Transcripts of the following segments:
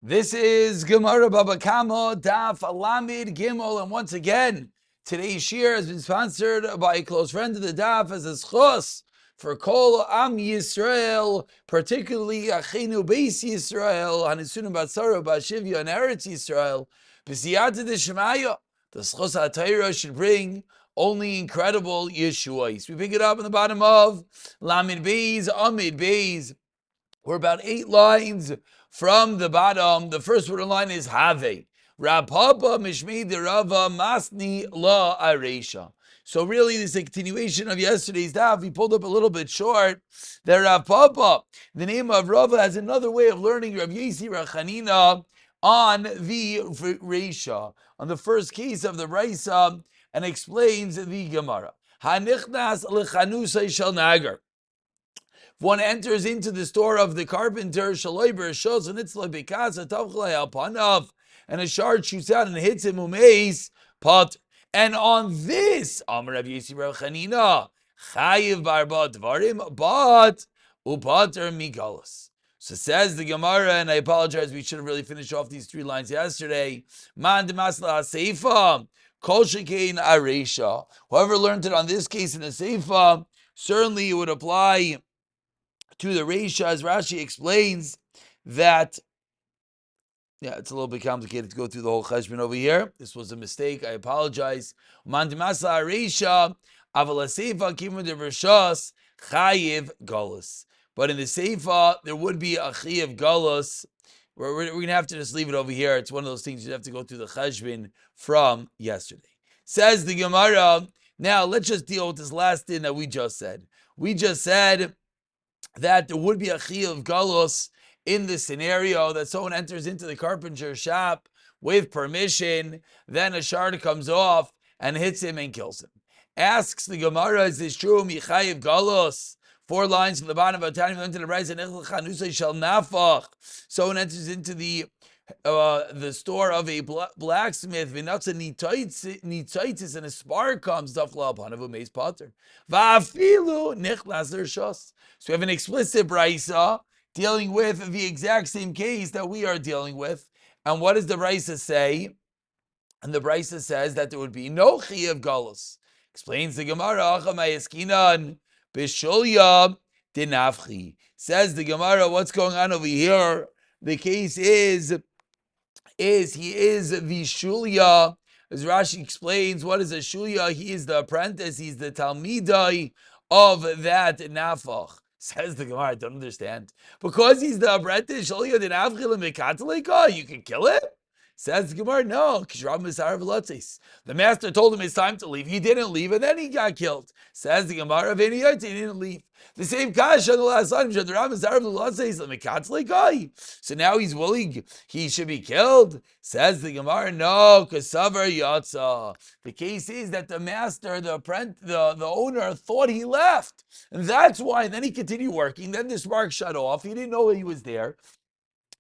This is Gemara Baba Kama Daf Alamid Gimel, and once again, today's shir has been sponsored by a close friend of the Daf as a schos for Kol Am Yisrael, particularly Achenu Beis Yisrael, Hanisunim Batzara Bashivya and Eretz Yisrael. B'siyata D'Shemaya, the schos HaTorah should bring only incredible Yeshuais. We pick it up in the bottom of Lamid Beis, Amid Beis. We're about 8 lines from the bottom. The first word in line is Have. Rapapa Mishmei de Rava Masni La Aresha. So really, this is a continuation of yesterday's daf. We pulled up a little bit short. That Rav Papa, the name of Rava, has another way of learning Rav Yesi Rachanina on the Reisha, on the first case of the Reisa, and explains the Gemara. Hanichnas lechanusay shel nagar. One enters into the store of the carpenter, and a shard shoots out and hits him, pot. And on this, Amar Rav Yesi Rav Chanina, chayiv barba dvarim, but upater migalos. So says the Gemara, and I apologize, we should have really finished off these 3 lines yesterday. Man demasla seifa, kol shekein aresha. Whoever learned it on this case in the seifa, certainly it would apply to the Reisha, as Rashi explains that, it's a little bit complicated to go through the whole cheshbon over here. This was a mistake. I apologize. Mandimasa Reisha, aval seifa kimu de Rishas chayiv galus. But in the seifa, there would be a chayiv galus. We're going to have to just leave it over here. It's one of those things you have to go through the cheshbon from yesterday. Says the Gemara. Now, let's just deal with this last thing that we just said. We just said that there would be a chiyuv galus in the scenario that someone enters into the carpenter shop with permission, then a shard comes off and hits him and kills him. Asks the Gemara, is this true? Michayiv galus. 4 lines from the bottom of Tanya into the rise and shel nafach. Someone enters into the store of a blacksmith, v'natza nitaitis, and a spark comes, dafla upon of a mace potter. Va'afilu nichlas l'rishos. So we have an explicit brisa dealing with the exact same case that we are dealing with. And what does the brisa say? And the brisa says that there would be no chiyuv galus. Explains the Gemara, achamayeskinan b'shulya dinafchi. Says the Gemara, what's going on over here? The case is he is the shulya. As Rashi explains, what is a shulya? He is the apprentice. He's the talmidai of that nafach. Says the Gemara, I don't understand. Because he's the apprentice, shulya dinafchi, you can kill him? Says the Gemara, no. The master told him it's time to leave. He didn't leave, and then he got killed. Says the Gemara, he didn't leave. The same kasha on the last line. So now he's willing, he should be killed. Says the Gemara, no, kasavar yatsa. The case is that the master, the apprentice, the owner thought he left. And that's why. And then he continued working. Then the spark shut off. He didn't know he was there.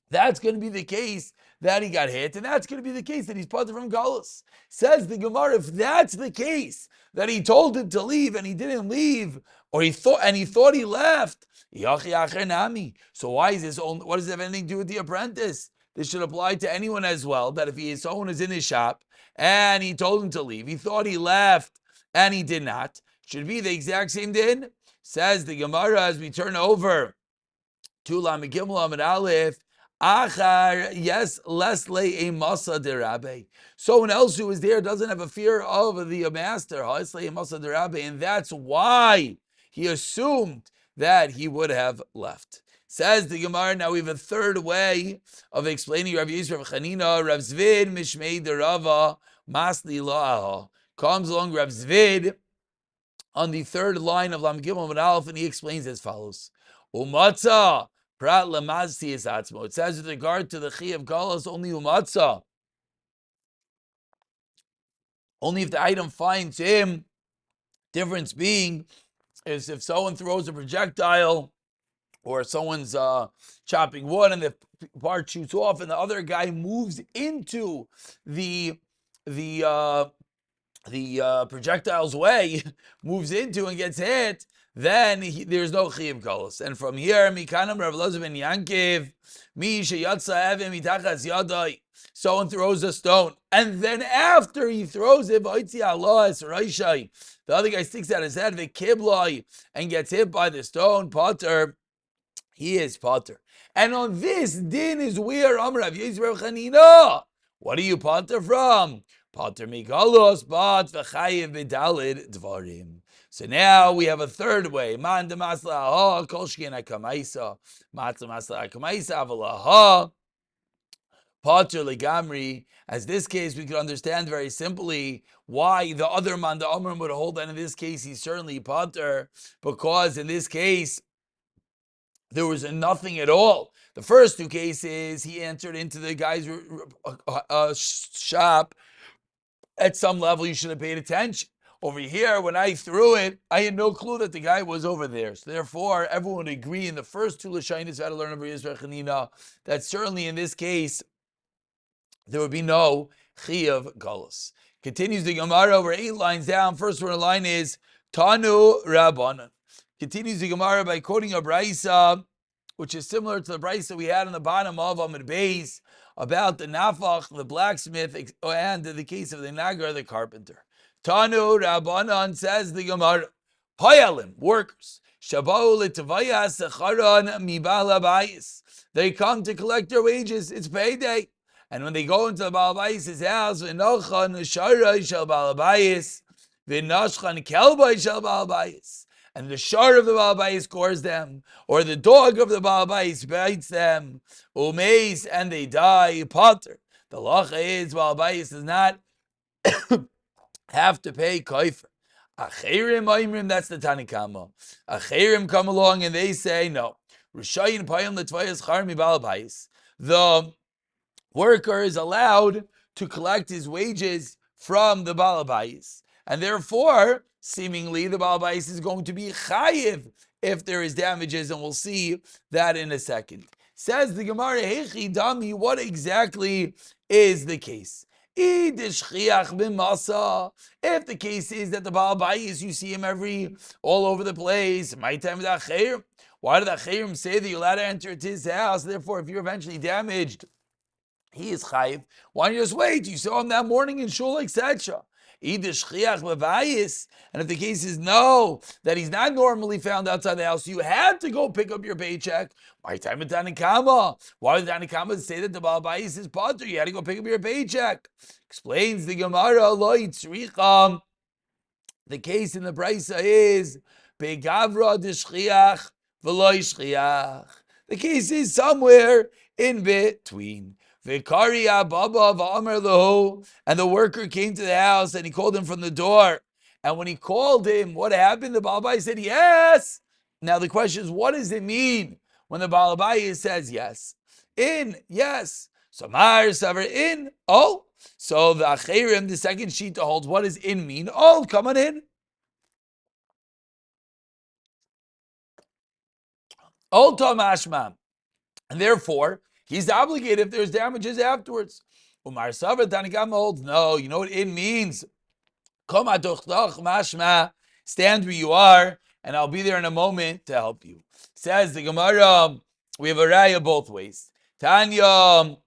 That's going to be the case that he got hit, and that's going to be the case that he's parted from Galus. Says the Gemara, if that's the case, that he told him to leave and he didn't leave, or he thought he left, so why is this? What does it have anything to do with the apprentice? This should apply to anyone as well, that if someone is in his shop and he told him to leave, he thought he left and he did not, should be the exact same din. Says the Gemara, as we turn over to Lamed Gimel Amud Aleph, Achar, yes, lesle a masa derabe. Someone else who is there doesn't have a fear of the master, and that's why he assumed that he would have left. Says the Gemara, now we have a third way of explaining Rav Yisrael Chanina. Rav Zvid Mishmei de Rava Masli La'aha. Comes along Rav Zvid on the third line of Lamed Gimel Amud Aleph, and he explains as follows: Umatzah. It says with regard to the chi of galus, only umatzah. Only if the item finds him. Difference being is if someone throws a projectile, or someone's chopping wood and the part shoots off, and the other guy moves into the projectile's way, moves into and gets hit. then there's no chiyuv galus. And from here, mikanam Rav Elazar ben Yankiv, mi sheyatsa evim mitachas yadai. Someone throws a stone, and then after he throws it, the other guy sticks out his head, and gets hit by the stone, potter, he is potter. And on this din is where Amar Rav Yosi Rav Chanina. What are you potter from? Potter migalos, but v'chayiv b'dalid dvarim. So now we have a third way. Man demasla ha kol shkin hakamaisa, matzah masla hakamaisa avalaha. Potter legamri. As this case, we can understand very simply why the other man, the Amram, would hold that in this case he's certainly potter, because in this case there was nothing at all. The first two cases, he entered into the guy's shop. At some level, you should have paid attention. Over here, when I threw it, I had no clue that the guy was over there. So therefore, everyone would agree in the first two Lashonos had to learn over Yisrael Chanina that certainly in this case, there would be no Chiyav Galus. Continues the Gemara over 8 lines down. First one line is Tanu Rabbanan. Continues the Gemara by quoting a Braisa, which is similar to the Braisa we had on the bottom of Amud Beis about the Nafach, the blacksmith, and the case of the Nagar, the carpenter. Tanu Rabbanan, says the Gemara, Hayalim, workers, Shabau l'tavayas secharan mibal habayis. They come to collect their wages. It's payday. And when they go into the Baal Bayis' house, v'nochan sharai shel Baal Bayis, v'nashchan kelbai shel Baal Bayis, and the shar of the Baal Bayis gores them, or the dog of the Baal Bayis bites them, umeis, and they die, potter. The lacha is Baal Bayis does not have to pay koifer. Acherim oimrim, that's the Tanakama. Acherim come along and they say no. Rishayin payim l'tvayas char mi Baal Bayis. The worker is allowed to collect his wages from the Baal Bayis, and therefore, seemingly, the Baal Bayis is going to be chayiv if there is damages, and we'll see that in a second. Says the Gemara, Hechi Dami, what exactly is the case? If the case is that the Baal Bayis, you see him all over the place, my time with Acherim. Why did Acherim say that you're allowed to enter into his house? Therefore, if you're eventually damaged, he is chayiv. Why don't you just wait? You saw him that morning in shul, etc. And if the case is no, that he's not normally found outside the house, you had to go pick up your paycheck. Why time at Tanakama? Why did Tanakama say that the Baal Bayis is potter? You had to go pick up your paycheck. Explains the Gemara, lo yitzricham. The case in the Braisa is begavra d'shchiach v'lo yishchiach. The case is somewhere in between. And the worker came to the house and he called him from the door. And when he called him, what happened? The Baal Bayis said, yes. Now the question is, what does it mean when the Baal Bayis says yes? In, yes. So Mar Savar in, oh. So the Acherim, the second sheet holds, what does in mean? Oh, come on in. Oh, Tomashma. And therefore, he's obligated if there's damages afterwards. Umar Savar Tanakama holds, no, you know what it means? Stand where you are, and I'll be there in a moment to help you. Says the Gemara, we have a raya both ways. Tanya,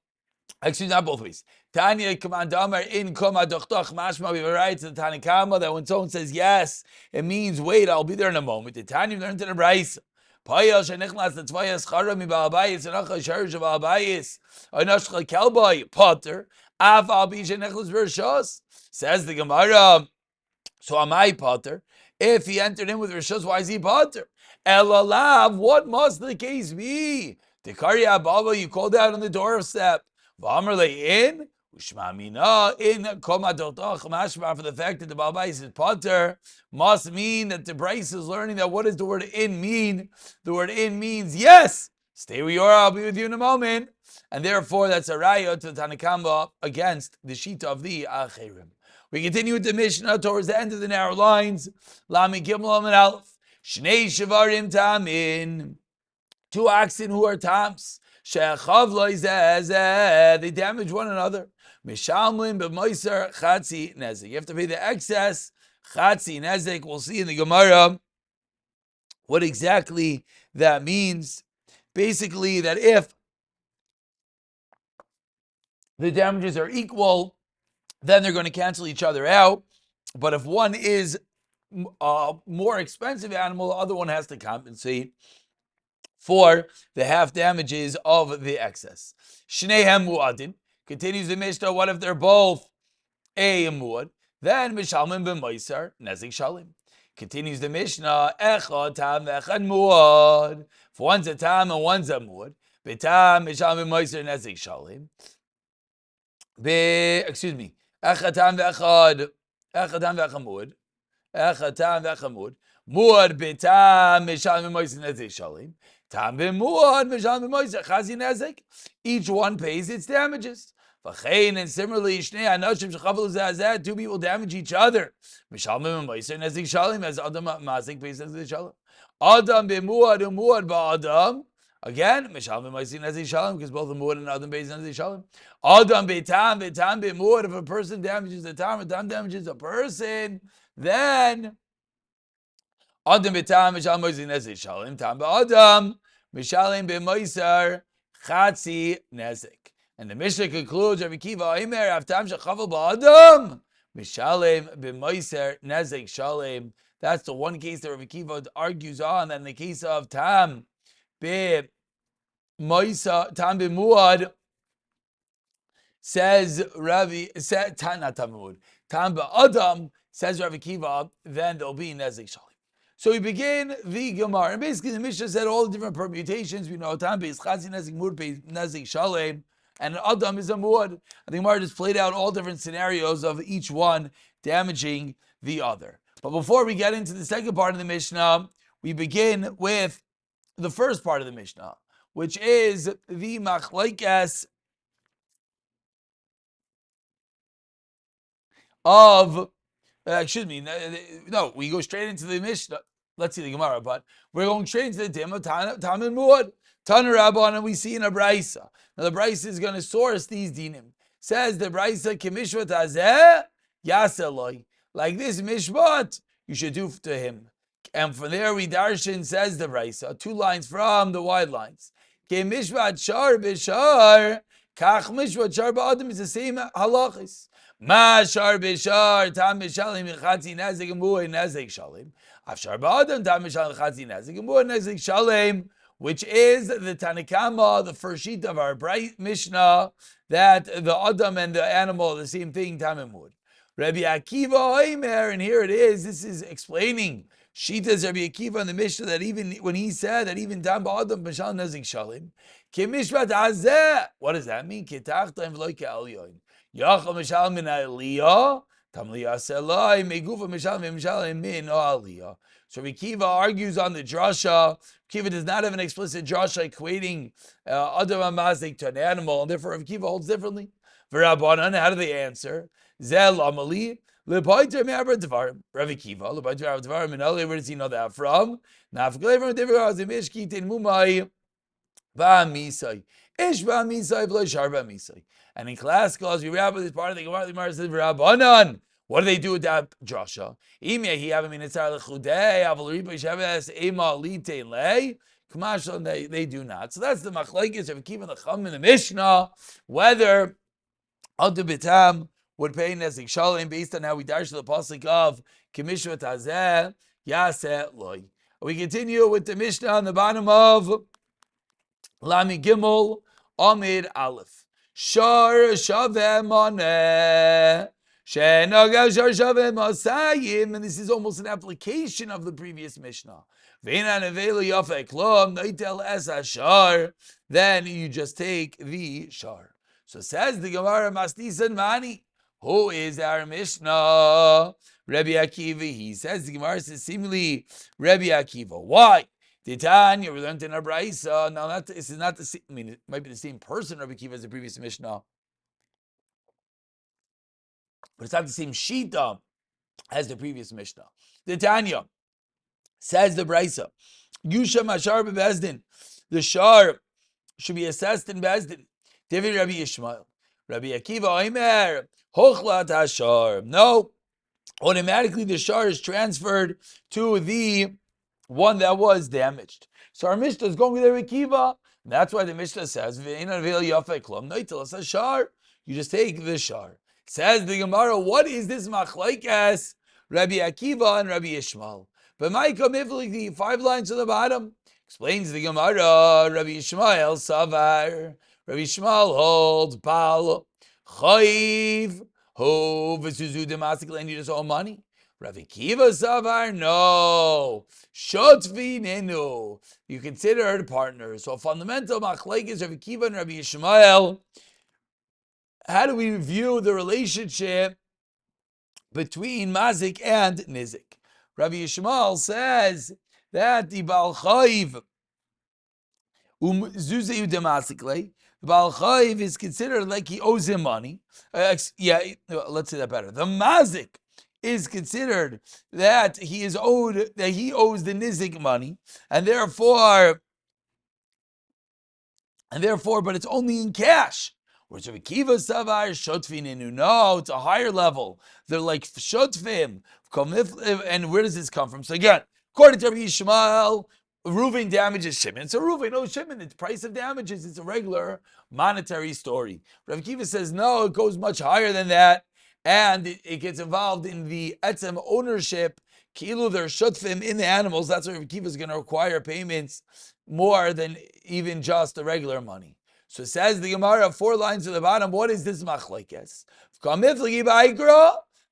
excuse me, not both ways. Tanya, Kamandamar, in Koma Dochtoch Mashma, we have a raya to the Tanakama that when someone says yes, it means wait, I'll be there in a moment. The Tanya learned to the Braisa. Payal shenichlas the tvayas chara mi Baal Bayis and acha sharish Baal Bayis anashcha kelboy potter av al bi shenichlas v'rishos. Says the Gemara, so am I potter? If he entered in with rishos, why is he potter? Elalav, what must the case be? Tikari ababa, you called out on the doorstep. V'amar le in. Ushmamina in koma dotach mashma, for the fact that the Baal Bayis is potter must mean that the Braisa is learning that what does the word in mean? The word in means yes, stay where you are, I'll be with you in a moment. And therefore that's a raya to the Tanakama against the shita of the Acherim. We continue with the Mishnah towards the end of the narrow lines. Lami Gimel and Aleph. Shnei Shivarim Tamin. 2 oxen who are toms. They damage one another. Mishalmin b'moiser chatzi nezek. You have to pay the excess chatzi nezek. We'll see in the Gemara what exactly that means. Basically, that if the damages are equal, then they're going to cancel each other out. But if one is a more expensive animal, the other one has to compensate for the half damages of the excess. Shnehem mu'adin. Continues the Mishnah, what if they're both a mu'ad? Then mishalmin b'moisar nezik shalim. Continues the Mishnah, echad tam v'echad mu'ad. If one's a tam and one's a mu'ad, b'tam mishalmin b'moisar nezik shalim. Excuse me, echad tam v'echad mu'ad. Echad tam v'echad mu'ad. Mu'ad b'tam mishalmin b'moisar nezik shalim. Tam b'mu'ad mishalmin b'moisar chazi nezik. Each one pays its damages. And similarly, two people damage each other. As Adam pays Adam b'muad umuad ba'adam. Again, because both the muad and Adam pays nezik shalom. Adam b'tam b'muad. If a person damages a tam damages a person, then Adam b'tam mishalom moisin nezik shalom. Tam b'adam mishalom b'moisar chatzi nezik. And the Mishnah concludes, Rabbi Kiva Omer, Avtam shechavel ba'adam, mishalem b'moiser nezek shalem. That's the one case that Rabbi Kiva argues on. And the case of tam b'moisa, tam b'muad, says Rabbi, not tam b'muad, tam b'adam, says Rabbi Kiva, then there'll be nezek shalem. So we begin the Gemara. And basically the Mishnah said all the different permutations. We know tam b'is chazi nezek muad b'is nezek shalem. And Adam is a muad. I think Gemara just played out all different scenarios of each one damaging the other. But before we get into the second part of the Mishnah, we begin with the first part of the Mishnah, which is the machlokes of, we go straight into the Mishnah. Let's see the Gemara, but we're going straight into the Dim of Tam and Muad. Tana Rabban, and we see in a Braisa. Now the Braisa is going to source these dinim. Says the Braisa, Kimishvat hazeh yaseloi. Like this mishvat, you should do to him. And from there we darshan, says the Braisa, 2 lines from the wide lines. Kimishvat shar b'shar, kach mishvat shar ba'adam is the same halachis. Ma shar b'shar, tam b'shalim, chatzi nezik, mu'ay nezik shalim. Afshar ba'adam, tam b'shalim, chatzi nezik, mu'ay nezik shalim. Which is the Tanakama, the first sheet of our bright Mishnah, that the Adam and the animal are the same thing, Tam and Mud. Rabbi Akiva Omer, and here it is, this is explaining Shita's Rabbi Akiva in the Mishnah, that even when he said that even Tam ba'Adam b'shal nezik shalim, Kimishvat hazeh, what does that mean? Kitachta v'lo ke'alyoin. Yachal mishal min aliyah, Tam liyaselai, megufa mishal min aliyah. So Rabbi Akiva argues on the drasha. Kiva does not have an explicit drasha equating Adam Amazik to an animal, and therefore Rabbi Kiva holds differently. V'Rabbanan, how do they answer? Zel Amali, Lepaiter Me'aber Dvarim. Rabbi Kiva, Lepaiter Me'aber Dvarim, and where does he know that from? Nafgalei from Devar Hazimishki Tin Mumai Ba'amisai. Ish Ba'amisai V'lo Shar Ba'amisai. And in classical, as we wrap up this part of the Gemara says, V'Rabbanan, what do they do with that drasha? They do not. So that's the machlokes of keeping the chum in the Mishnah, whether Adu Bitam would pay nezik shalim based on how we dash the pasuk of Kimishvat Hazeh Yaseh Loi. We continue with the Mishnah on the bottom of Lami Gimel Amid Aleph. Shar Shaveh Maneh. And this is almost an application of the previous Mishnah. Then you just take the shar. So says the Gemara Masnisan Mani. Who is our Mishnah? Rabbi Akiva. He says the Gemara says seemingly Rabbi Akiva. Why? Titania, we learned in our Braisa. Now this is not the same. I mean, it might be the same person, Rabbi Akiva, as the previous Mishnah. But it's not the same shita as the previous Mishnah. The Tanya says the Braisa, Yusha Mashar bebezdin. The shar should be assessed in Bezdin. David Rabbi Ishmael. Rabbi Akiva Omer, Hochlat Hashar. No, automatically the shar is transferred to the one that was damaged. So our Mishnah is going with the Kiva. That's why the Mishnah says, you just take the shar. Says the Gemara, what is this machlaikas? Rabbi Akiva and Rabbi Ishmael. But Ma'ikam Iflik, 5 lines to the bottom, explains the Gemara, Rabbi Ishmael Savar. Rabbi Ishmael holds Baal Chayiv, Ho V'Suzu Demasik, and you just owe money. Rabbi Kiva Savar, no. Shotvi Nenu. You consider partners. So fundamental machlek is Rabbi Kiva and Rabbi Ishmael. How do we view the relationship between mazik and nizik? Rabbi Ishmael says that the Baal Chayiv Zuzeu Demasikle, the Baal Chayiv is considered like he owes him money. Let's say that better. The mazik is considered that he owes the nizik money, and therefore, but it's only in cash. Whereas Rabbi Kiva Savar Shotfininu, no, it's a higher level. They're like Shotfim. And where does this come from? So again, according to Rabbi Yishmael, Reuven damages Shimon. So Reuven owes Shimon the price of damages. It's a regular monetary story. Rabbi Kiva says no, it goes much higher than that, and it gets involved in the etzem ownership. Kilu, they're shutfim in the animals. That's why Rabbi Kiva is going to require payments more than even just the regular money. So it says the Gemara, 4 lines to the bottom. What is this machlekes?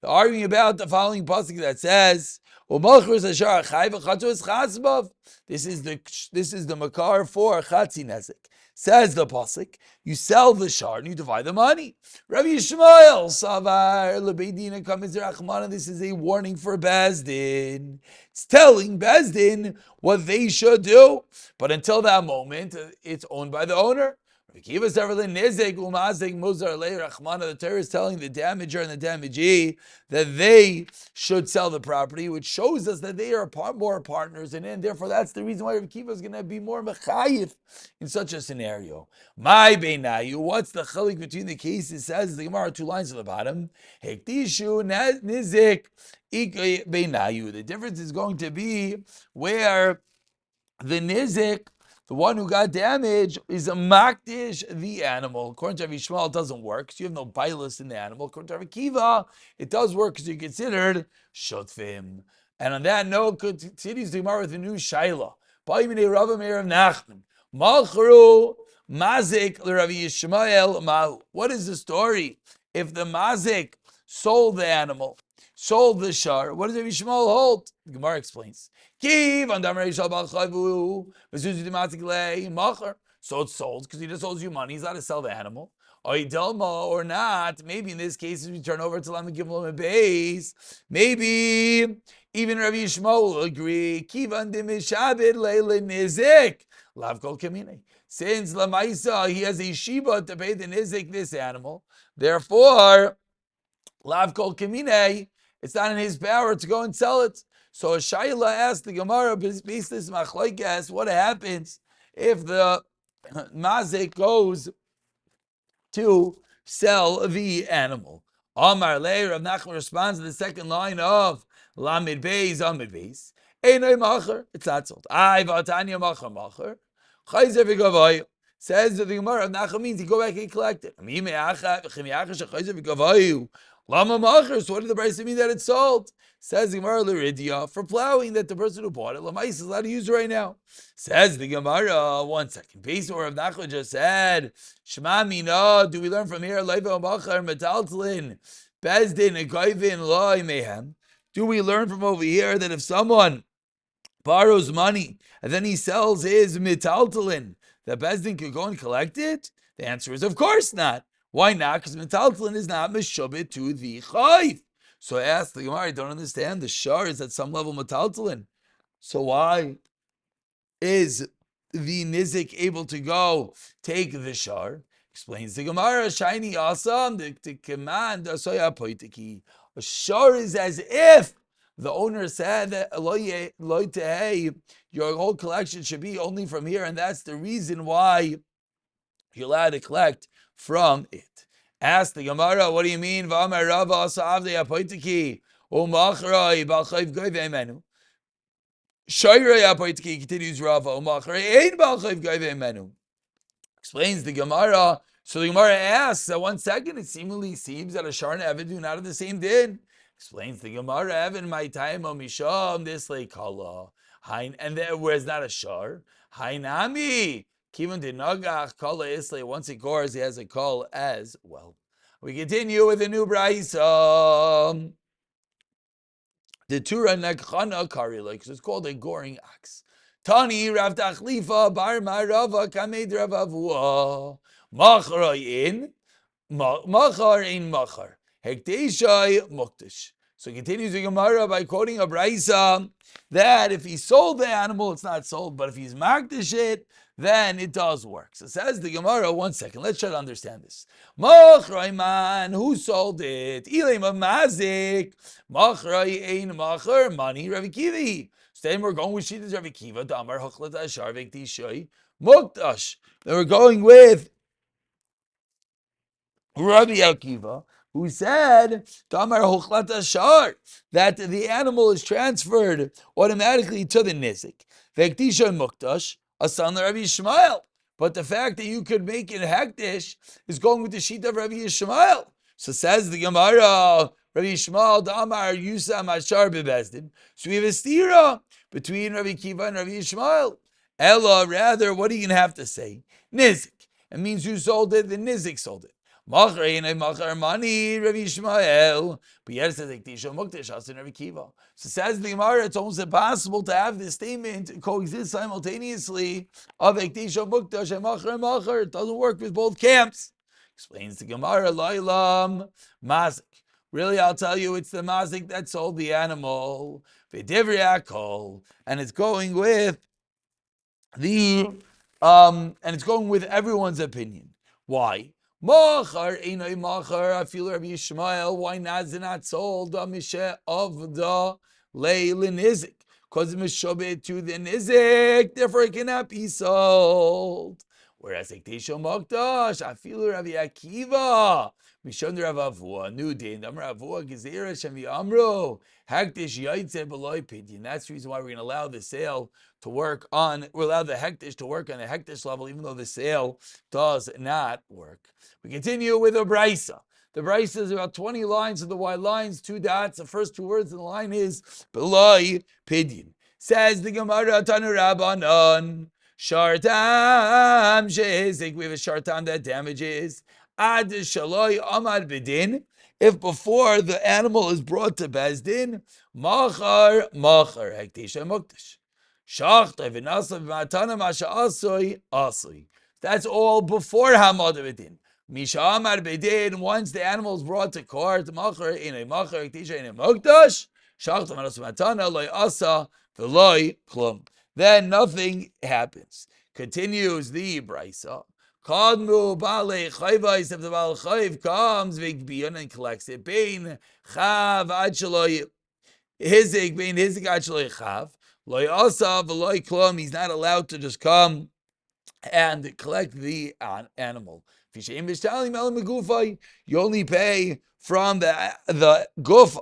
The arguing about the following pasuk that says, this is the makar for chatzi nezek. Says the pasuk, you sell the shar and you divide the money. Rabbi Yishmael savar lebeidina kamitzer achmana. This is a warning for Bezdin. It's telling Bezdin what they should do, but until that moment, it's owned by the owner. The Torah is telling the damager and the damagee that they should sell the property, which shows us that they are more partners, and therefore that's the reason why Rabbi Kiva is going to be more mechayif in such a scenario. My beinayu, what's the chalik between the cases? Says the Gemara, 2 lines at the bottom. Hektishu nizik beinayu. The difference is going to be where the nizik, the one who got damaged, is a makdish the animal. According to Rabbi Yishmael, it doesn't work because you have no bailus in the animal. According to Rabbi Kiva, it does work because you're considered shotfim. And on that note, continues the Gemara with a new shaila. Ba'imine Rava Meir of Nachman. Malchru mazik l'Rabbi Yishmael mahu. What is the story? If the mazik sold the animal, sold the shar, what does Rabbi Yishmael hold? The Gemara explains. So it's sold because he just owes you money. He's not to sell the animal. Or not. Maybe in this case, we turn over to Lamed Gimel and Beis. Maybe even Rabbi Yishmael will agree. Since Lamaisa, he has a shiba to pay the nizik this animal. Therefore, Lav Kol Kamine, it's not in his power to go and sell it. So a Shaila asked the Gemara, based this machlokes, what happens if the mazik goes to sell the animal? Amar Le, Rav Nachman responds to the second line of Lamed Beis, Amid Beis. Einay macher, it's not sold. Ay vatanya macher. Chayzer v'gavoy. Says that the Gemara of Nachman means you go back and collect it. Lama macher. So what did the Brisa mean that it's sold? Says the Gemara Liridia, for plowing, that the person who bought it, Lamais is allowed to use it right now. Says the Gemara, 1 second. Based on what Rav Nachman just said, Shema Mina, do we learn from here? Leiva Machar Metaltlin, Bezdin, Ekoivin, Loi Mehem. Do we learn from over here that if someone borrows money and then he sells his Metaltlin, that Bezdin could go and collect it? The answer is of course not. Why not? Because Metaltlin is not Meshubit to the Chayv. So I asked the Gemara, I don't understand. The shar is at some level metaltalin. So why is the nizik able to go take the shar? Explains the Gemara, shiny awesome, the command, a shar is as if the owner said that your whole collection should be only from here, and that's the reason why you're allowed to collect from it. Ask the Gemara, what do you mean? Do Continues Rava. Explains the Gemara. So the Gemara asks that 1 second, it seemingly seems that a Shar and Evid do not have the same din. Explains the Gemara, Evid, my time on Misham, this lay Kala. And there where's not a Shar. Hainami. Kivun de Nagach, Kala Isle. Once it gores, he has a call as well. We continue with a new Braisa. The Tura Nakhana Karila, because it's called a goring ox. Tani Rav Tachlifa Bar Marava Kamed Rav Avua Machar in Machar Hekteshai Muktish. So continues the Gemara by quoting a Braisa that if he sold the animal, it's not sold, but if he's makdish it, then it does work. So says the Gemara, 1 second, let's try to understand this. Machrai man, who sold it? Ilim of Mazik. Machrai ein machar, money Rav Kivi. So then we're going with Shittas Rav Kiva, Damar Hachlat Ashar Vektishay Muktash. Then we're going with Rabbi Akiva, who said Damar Hachlat Ashar, that the animal is transferred automatically to the Nizik. Vektishay Muktash. A son of Rabbi Yishmael. But the fact that you could make it hektish is going with the sheet of Rabbi Yishmael. So says the Gemara, Rabbi Yishmael, Damar, Yusam, Ashar, Bebezdin. So we have a stira between Rabbi Kiva and Rabbi Yishmael. Ella, rather, what are you going to have to say? Nizik. It means who sold it? The Nizik sold it. Machar money, Rabbi Yishmael. But yet it says Ektisha Muktish Asin Rabbi Kiva. So says the Gemara, it's almost impossible to have this statement coexist simultaneously of Ektisha Muktish and Machar. It doesn't work with both camps. Explains the Gemara, Lailam Mazik. Really, I'll tell you, it's the Mazik that sold the animal. V'divri Akol, and it's going with everyone's opinion. Why? Machar einay machar. I feel Rabbi Yishmael. Why not is it not sold? Mishe of the leil nizik, because it's mishabed to the nizik. Therefore, it cannot be sold. Whereas Ekdesha Mokdash, I feel Rabbi Akiva. Mishon Rav Avua, new din. Amar Avua Gezerah Shemi Amro Hektish Yaitze Beloy Pidyon. That's the reason why we're going to allow the sale to work on. We're allowed the hektish to work on the hektish level, even though the sale does not work. We continue with a brisa. The brisa is about 20 lines of the wide lines, 2 dots. The first 2 words in the line is Beloy Pidyon. Says the Gemara Tanu Rabbanon. Shartam shezik. We have a shartam that damages. Ad shaloi amad bedin. If before the animal is brought to bezdin, machar hektisha muktish. Shachta v'nasa v'matana masha asoi. That's all before hamad bedin. Misha amad bedin. Once the animal is brought to court, machar hektisha muktish. Shachta v'nasa v'matana loy asa v'loy klum. Then nothing happens. Continues the brisa. Kadmu bale chayvais, if the bal chayv comes v'gbiyon and collects it, bein chav ad shaloi hizik, bein hizik ad shaloi chav, loy asa v'loy klum. He's not allowed to just come and collect the animal. You only pay from the guf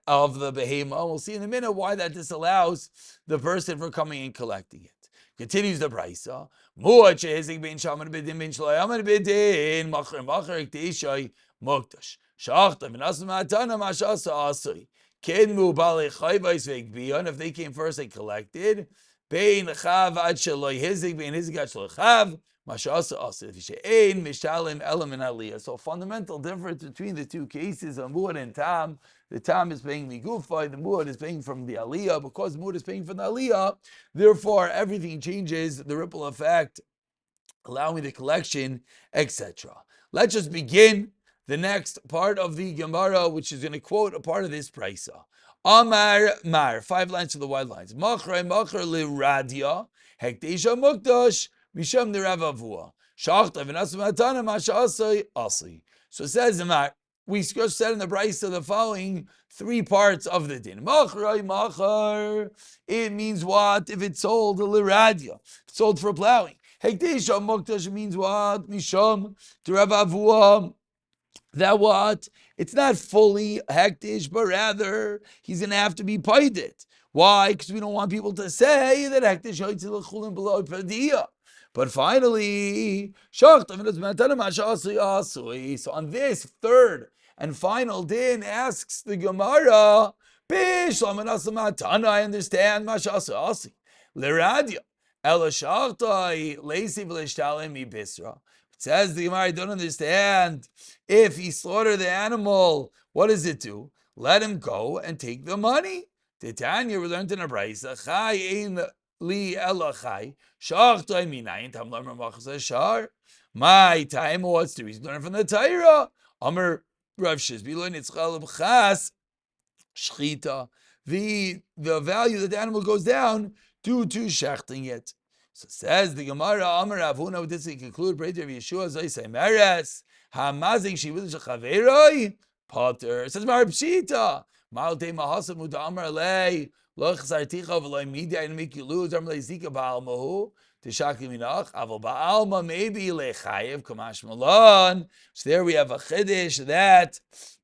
of the behema. We'll see in a minute why that disallows the person from coming and collecting it. Continues the brisa. Muad shehizik bein shaman bedin bein shloyaman bedin machar ekteishay muktash shachta v'nasu matana mashasa asui kinmu balei chayvais ve'gbiyon. If they came first and collected, bein chav ad shaloi hizik bein hizik ad shaloi chav mashasa asui she'ein mishalim elam and aliyah. So fundamental difference between the 2 cases of muad and tam. The tam is paying migufay, the muad is paying from the aliyah. Because muad is paying from the aliyah, therefore everything changes, the ripple effect, allowing the collection, etc. Let's just begin the next part of the Gemara, which is going to quote a part of this brisa. Amar Mar, 5 lines to the wide lines. Machar li radia, hekdesha mukdash, misham nerav avua, shachta v'nasu matana masha asai. So it says Amar. We just said in the brisa the following 3 parts of the din. Machar. It means what? If it's sold liradia, sold for plowing. Hekdesha mukdash means what? Misham d'Rav Avua. That what? It's not fully hektish, but rather he's going to have to be paidit. Why? Because we don't want people to say that hektish hoitzil chulin below padia. But finally, so on this third and final din, asks the Gemara, I understand mashasi leradia elashachtai leisi v'leshtalim ibisra. It says the Gemara, I don't understand. If he slaughtered the animal, what does it do? Let him go and take the money. Titania, we learned in a brayso, chai ein li elachai shachtai minayin tam lamer machas shar. My time, what's the reason? Learn from the Torah. Amar Rav Shizbi lo nitzchal b'chas shchita. The value that the animal goes down due to shechting it. So says the Gemara, Amar Avuna, with this we conclude, Breit Rav Yeshua, Zoy Meres, Hamazing Shivud Shechaveroi, Potter. Says Mar Pshita, Malte Mahasam Muda Amar Lei, Loch Sarticha V'loi Media, and make you lose, Amar Zika Ba'almahu, Tishaki Minach, Aval Ba'alma, maybe Lechayev, Kamash Malon. So there we have a Chiddush that,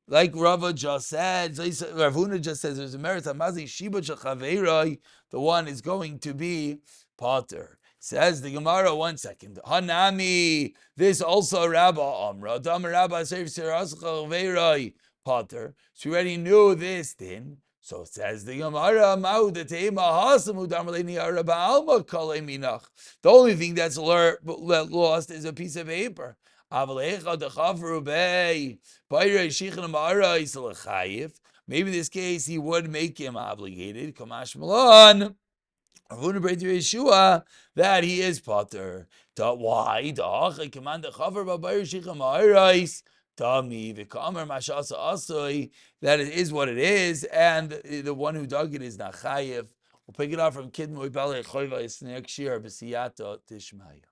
like Rava just said, Ravuna just says, there's a merit, Hamazing Shibud Shechaveroi, the one is going to be Potter. Says the Gemara, 1 second. Hanami, this also Rabba Amra. Dama Rabba Potter. So we already knew this then. So says the Gemara, the only thing that's lost is a piece of paper. Maybe in this case he would make him obligated. Kamash Malan. Yeshua that he is Potter. Why? That it is what it is, and the one who dug it is not chayiv. We'll pick it up from Kidmoy Balei Choyva next year. B'siyata Tishmaya.